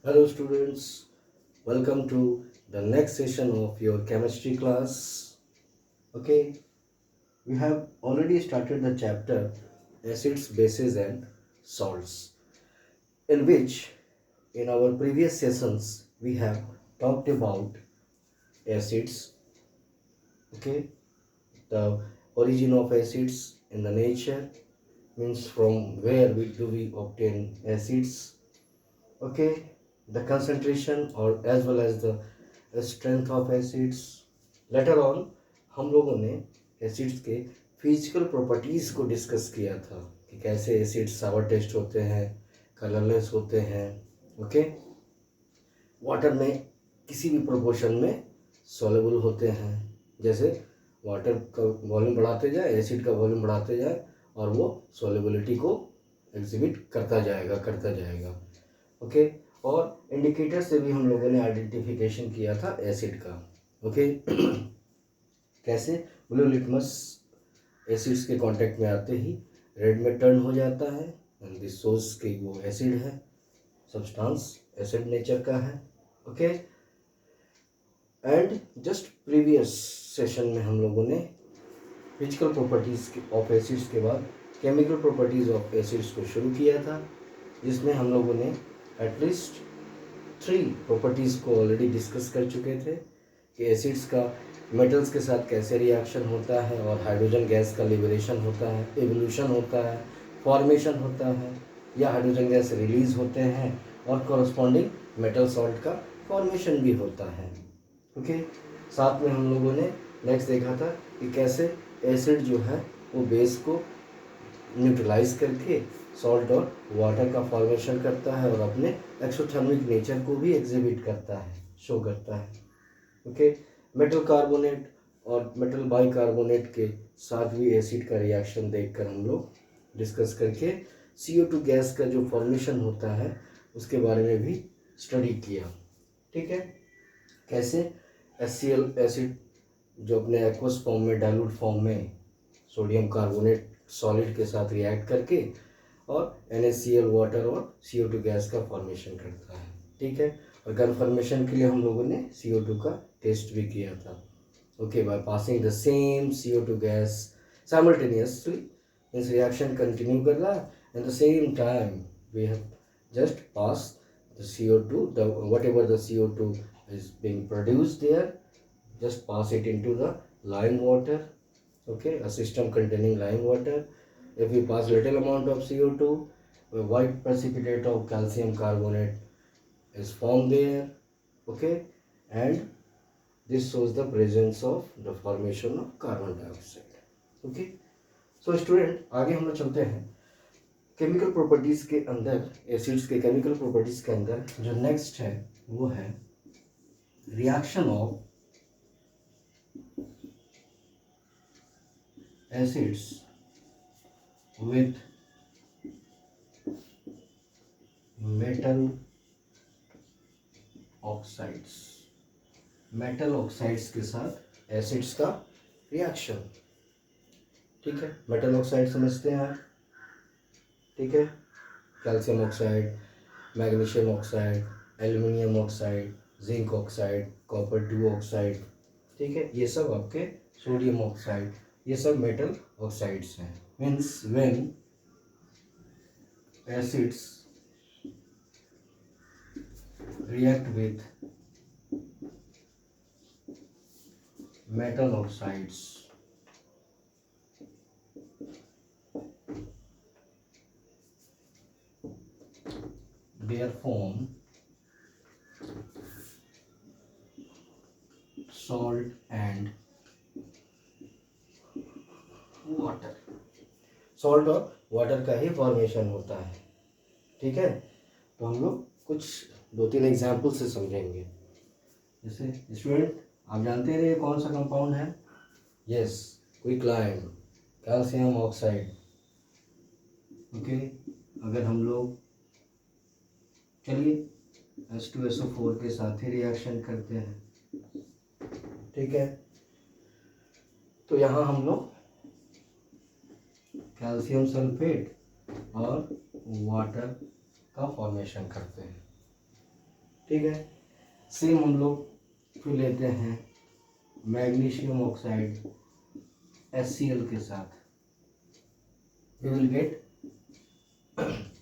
Hello students, welcome to the next session of your chemistry class. Okay, we have already started the chapter acids, bases and salts, in which in our previous sessions we have talked about acids, okay, the origin of acids in the nature, means from where we obtain acids, okay, the concentration or as well as the strength of acids. Later on हम लोगों ने acids के physical properties को discuss किया था कि कैसे acids सावर test होते हैं, कलरलेस होते हैं, ओके, वाटर में किसी भी प्रोपोर्शन में सॉल्युबल होते हैं. जैसे वाटर का वॉल्यूम बढ़ाते जाए, एसिड का वॉल्यूम बढ़ाते जाए और वो सॉल्युबिलिटी को एग्जिबिट करता जाएगा, ओके. और इंडिकेटर से भी हम लोगों ने आइडेंटिफिकेशन किया था एसिड का, ओके. कैसे ब्लू लिटमस एसिड्स के कांटेक्ट में आते ही रेड में टर्न हो जाता है एंड दिस शोज कि वो एसिड है, सब्सटेंस एसिड नेचर का है, okay. And just previous session में हम लोगों ने फिजिकल प्रॉपर्टीज़ ऑफ एसिड्स के बाद केमिकल प्रॉपर्टीज़ ऑफ एसिड्स को शुरू किया था, जिसमें हम लोगों ने एटलीस्ट 3 प्रॉपर्टीज़ को ऑलरेडी डिस्कस कर चुके थे कि एसिड्स का मेटल्स के साथ कैसे रिएक्शन होता है और हाइड्रोजन गैस का लिबरेशन होता है, एवोल्यूशन होता है, फॉर्मेशन होता है या हाइड्रोजन गैस रिलीज होते हैं और कॉरस्पॉन्डिंग मेटल सॉल्ट का फॉर्मेशन भी होता है, ओके. साथ में हम लोगों ने नेक्स्ट देखा था कि कैसे एसिड जो है वो बेस को न्यूट्रलाइज करके सॉल्ट और वाटर का फॉर्मेशन करता है और अपने एक्सोथर्मिक नेचर को भी एग्जिबिट करता है, शो करता है, ओके. मेटल कार्बोनेट और मेटल बाइकार्बोनेट के साथ भी एसिड का रिएक्शन देखकर हम लोग डिस्कस करके CO2 गैस का जो फॉर्मेशन होता है उसके बारे में भी स्टडी किया, ठीक है. कैसे HCl एसिड जो अपने एक्वस फॉर्म में, डाइल्यूट फॉर्म में सोडियम कार्बोनेट सॉलिड के साथ रिएक्ट करके और NaCl वाटर और CO2 गैस का फॉर्मेशन करता है, ठीक है. और कन्फर्मेशन के लिए हम लोगों ने CO2 का टेस्ट भी किया था, okay, by passing the same CO2 gas simultaneously. इस रिएक्शन कंटिन्यू कर रहा है at the same time we have just pass the CO2, the whatever the CO2 is being produced there, just pass it into the lime water, okay, a system containing lime water. If we pass little amount of CO2, a white precipitate of calcium carbonate is formed there, okay, and this shows the presence of the formation of carbon dioxide, okay. So student, आगे हम लोग चलते हैं chemical properties के अंदर. Acids के chemical properties के अंदर जो नेक्स्ट है वो है reaction of acids with metal oxides. Metal oxides के साथ एसिड्स का रिएक्शन, ठीक है. मेटल ऑक्साइड समझते हैं आप, ठीक है. Calcium oxide, magnesium oxide, aluminium oxide, zinc oxide, copper 2 oxide, ठीक है. ये सब आपके सोडियम ऑक्साइड, ये सब मेटल ऑक्साइड्स हैं. Means when acids react with metal oxides, they form salt and water. Salt और वाटर का ही फॉर्मेशन होता है, ठीक है. तो हम लोग कुछ 2-3 एग्जाम्पल से समझेंगे. जैसे स्टूडेंट, आप जानते हैं ये कौन सा कंपाउंड है? Yes, quicklime, calcium oxide, okay. अगर हम लोग चलिए H2SO4 के साथ ही रिएक्शन करते हैं, ठीक है. तो यहाँ हम लोग कैल्शियम सल्फेट और वाटर का फॉर्मेशन करते हैं, ठीक है। सेम हम लोग फिर लेते हैं मैग्नीशियम ऑक्साइड HCl के साथ, we will get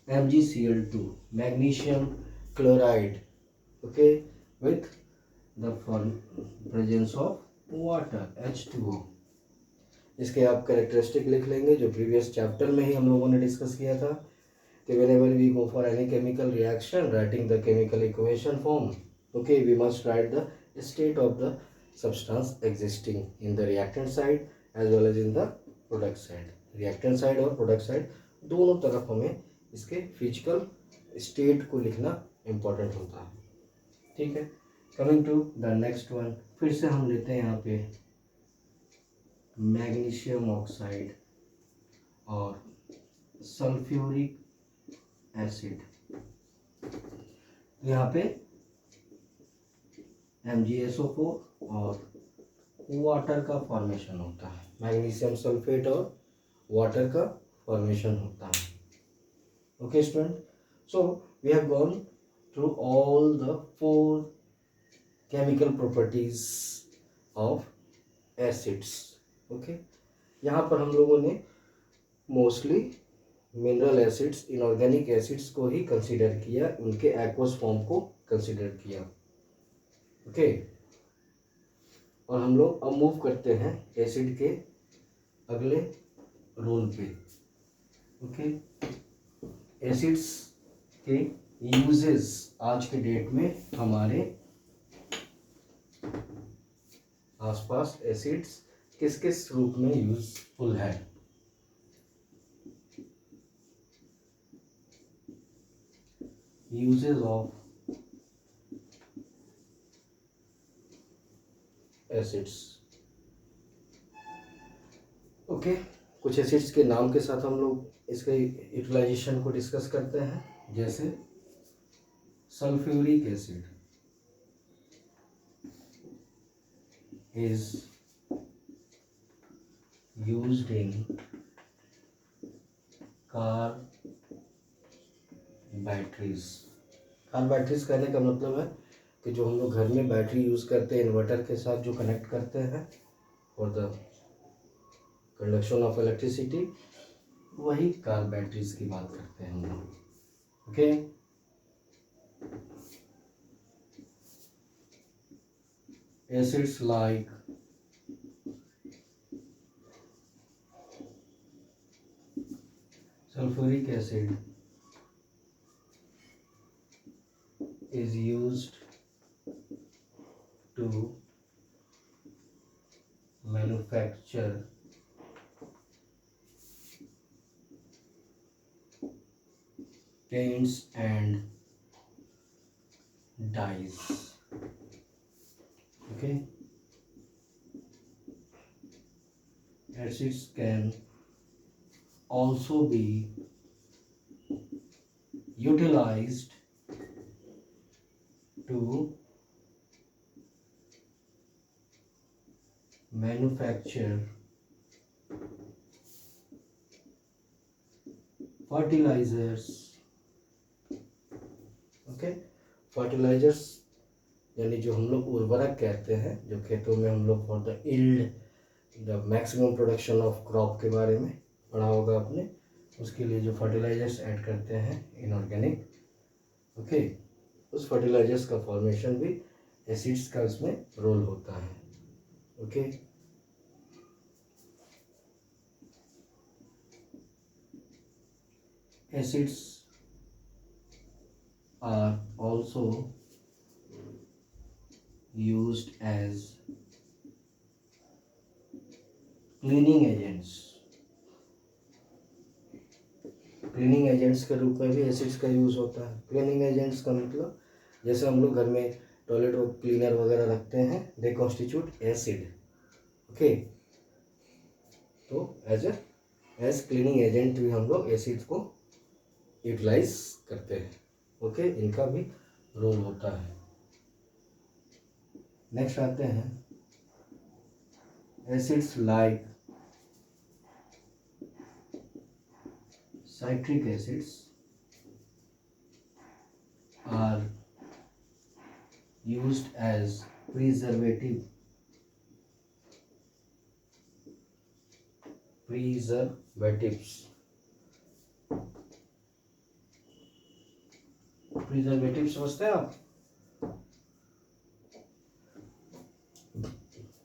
MgCl2, magnesium chloride, okay, with the presence of water H2O। इसके आप कैरेक्टरिस्टिक लिख लेंगे जो प्रीवियस चैप्टर में ही हम लोगों ने डिस्कस किया था कि whenever we go for any chemical reaction, writing the chemical equation form, okay, we must write the state of the substance existing in the reactant side as well as in the product side। reactant side और product side दोनों तरफ हमें इसके physical state को लिखना important होता है, ठीक है। Coming to the next one, फिर से हम लेते हैं यहाँ पे मैग्नीशियम ऑक्साइड और सल्फ्यूरिक एसिड। यहाँ पे MgSO4 और वाटर का फॉर्मेशन होता है, मैग्नीशियम सल्फेट और वाटर का फॉर्मेशन होता है। Okay student, so we have gone through all the 4 chemical properties of acids. Okay, यहाँ पर हम लोगों ने mostly mineral acids, inorganic acids को ही कंसीडर किया, उनके एक्वस फॉर्म को कंसीडर किया। ओके, और हम लोग अब मूव करते हैं एसिड के अगले रोल पे। ओके, एसिड्स के यूजेस आज के डेट में हमारे आसपास एसिड्स किस किस रूप में यूजफुल है। Uses of acids. ओके, कुछ एसिड्स के नाम के साथ हम लोग इसके यूटिलाइजेशन को डिस्कस करते हैं, जैसे sulphuric acid is used in car batteries. Car batteries कहने का मतलब है कि जो हम लोग घर में बैटरी यूज़ करते हैं इन्वर्टर के साथ जो कनेक्ट करते हैं for the conduction of electricity, वही कार बैटरीज की बात करते हैं हम लोग। Okay, acids like sulfuric acid is used to manufacture paints and dyes। okay, acids can also be utilized to manufacture fertilizers। Okay, fertilizers यानी जो हम लोग उर्वरक कहते हैं, जो खेतों में हम लोग for the yield, the maximum production of crop के बारे में पढ़ा होगा आपने, उसके लिए जो फर्टिलाइजर्स ऐड करते हैं इनऑर्गेनिक, ओके, उस फर्टिलाइजर्स का फॉर्मेशन भी एसिड्स का उसमें रोल होता है। Okay, acids are also used as cleaning agents. Cleaning agents के रूप में भी एसिड्स का यूज़ होता है। क्लीनिंग एजेंट्स का मतलब जैसे हम लोग घर में टॉयलेट क्लीनर वगैरह रखते हैं, दे कॉन्स्टिट्यूट एसिड। ओके, तो एज क्लीनिंग एजेंट भी हम लोग एसिड को यूटिलाइज करते हैं। ओके, इनका भी रोल होता है। नेक्स्ट आते हैं acids like citric acids are used as preservative preservatives preservative समझते हैं आप?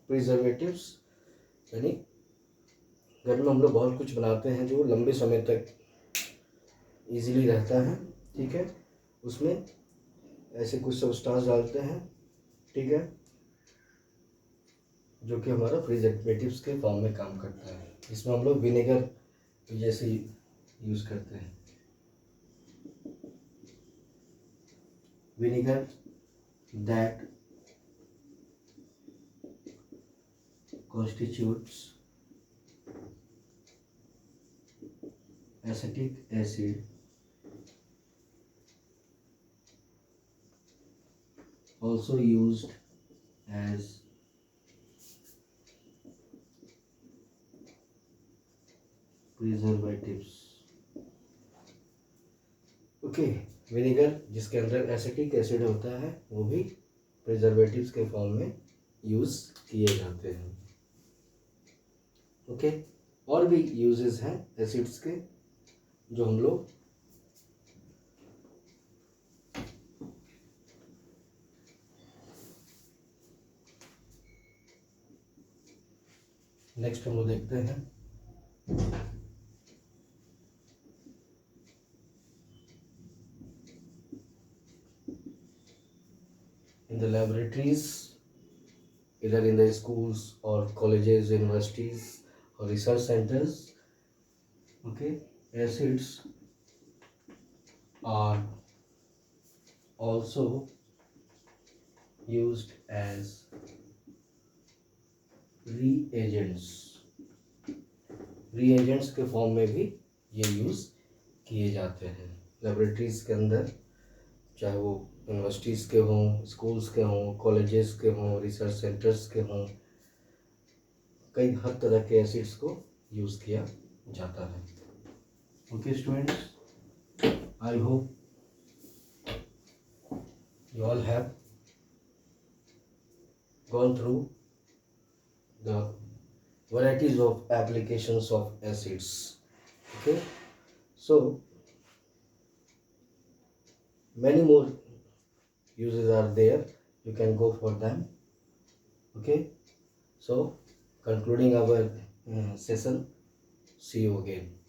प्रिजर्वेटिव्स यानी घर में हम लोग बहुत कुछ बनाते हैं जो लंबे समय तक इजीली रहता है, ठीक है। उसमें ऐसे कुछ सब्सटेंस डालते हैं, ठीक है, जो कि हमारा प्रिजर्वेटिव्स के फॉर्म में काम करता है। इसमें हम लोग विनेगर जैसे यूज़ करते हैं। Vinegar that constitutes acetic acid also used as preservatives। Okay, vinegar जिसके अंदर एसिटिक एसिड होता है वो भी प्रिजर्वेटिव्स के फॉर्म में यूज़ किए जाते हैं। ओके, और भी यूजेस हैं एसिड्स के जो हम लोग नेक्स्ट हम लोग देखते हैं। In the laboratories, either in the schools or colleges, universities or research centers, okay, acids are also used as reagents के फॉर्म में भी ये यूज़ किए जाते हैं लेबोरेटरीज के अंदर, चाहे वो यूनिवर्सिटीज़ के हों, स्कूल्स के हों, कॉलेजेस के हों, रिसर्च सेंटर्स के हों। कई हर तरह के एसिड्स को यूज़ किया जाता है। Okay students, I hope you all have gone through the varieties of applications of acids. Okay, so many more uses are there, you can go for them. Okay, so concluding our session, see you again.